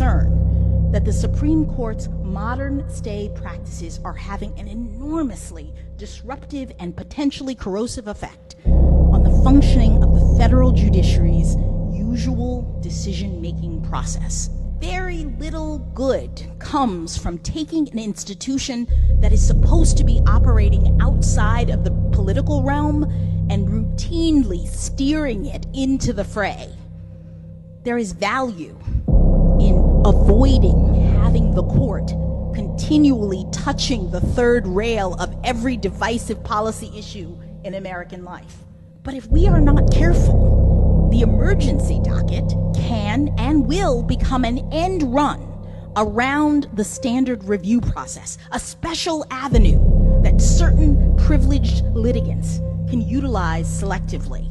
concern that the Supreme Court's modern stay practices are having an enormously disruptive and potentially corrosive effect on the functioning of the federal judiciary's usual decision-making process. Very little good comes from taking an institution that is supposed to be operating outside of the political realm and routinely steering it into the fray. There is value in avoiding having the court continually touching the third rail of every divisive policy issue in American life. But if we are not careful, the emergency docket can and will become an end run around the standard review process, a special avenue that certain privileged litigants can utilize selectively.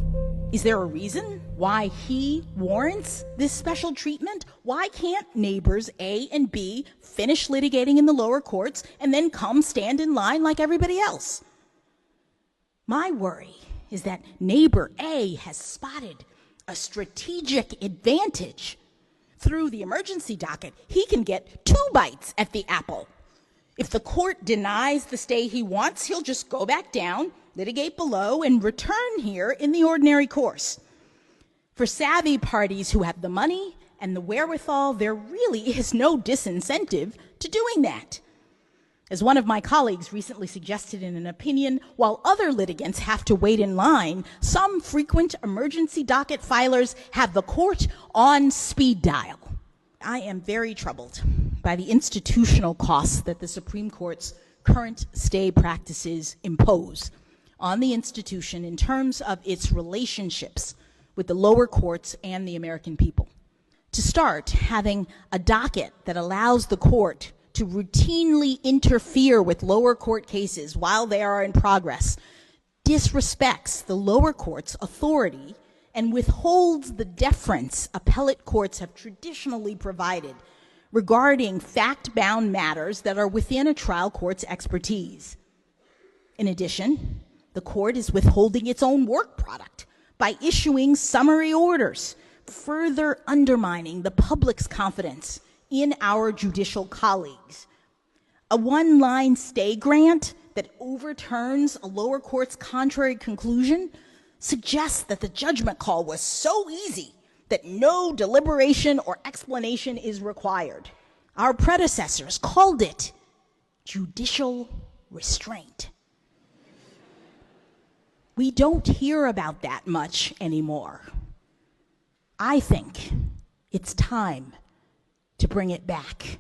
Is there a reason why he warrants this special treatment? Why can't neighbors A and B finish litigating in the lower courts and then come stand in line like everybody else? My worry is that neighbor A has spotted a strategic advantage. Through the emergency docket, he can get 2 bites at the apple. If the court denies the stay he wants, he'll just go back down, litigate below, and return here in the ordinary course. For savvy parties who have the money and the wherewithal, there really is no disincentive to doing that. As one of my colleagues recently suggested in an opinion, while other litigants have to wait in line, some frequent emergency docket filers have the court on speed dial. I am very troubled by the institutional costs that the Supreme Court's current stay practices impose on the institution in terms of its relationships with the lower courts and the American people. To start, having a docket that allows the court to routinely interfere with lower court cases while they are in progress disrespects the lower court's authority and withholds the deference appellate courts have traditionally provided regarding fact-bound matters that are within a trial court's expertise. In addition, the court is withholding its own work product by issuing summary orders, further undermining the public's confidence in our judicial colleagues. A one-line stay grant that overturns a lower court's contrary conclusion suggests that the judgment call was so easy that no deliberation or explanation is required. Our predecessors called it judicial restraint. We don't hear about that much anymore. I think it's time to bring it back.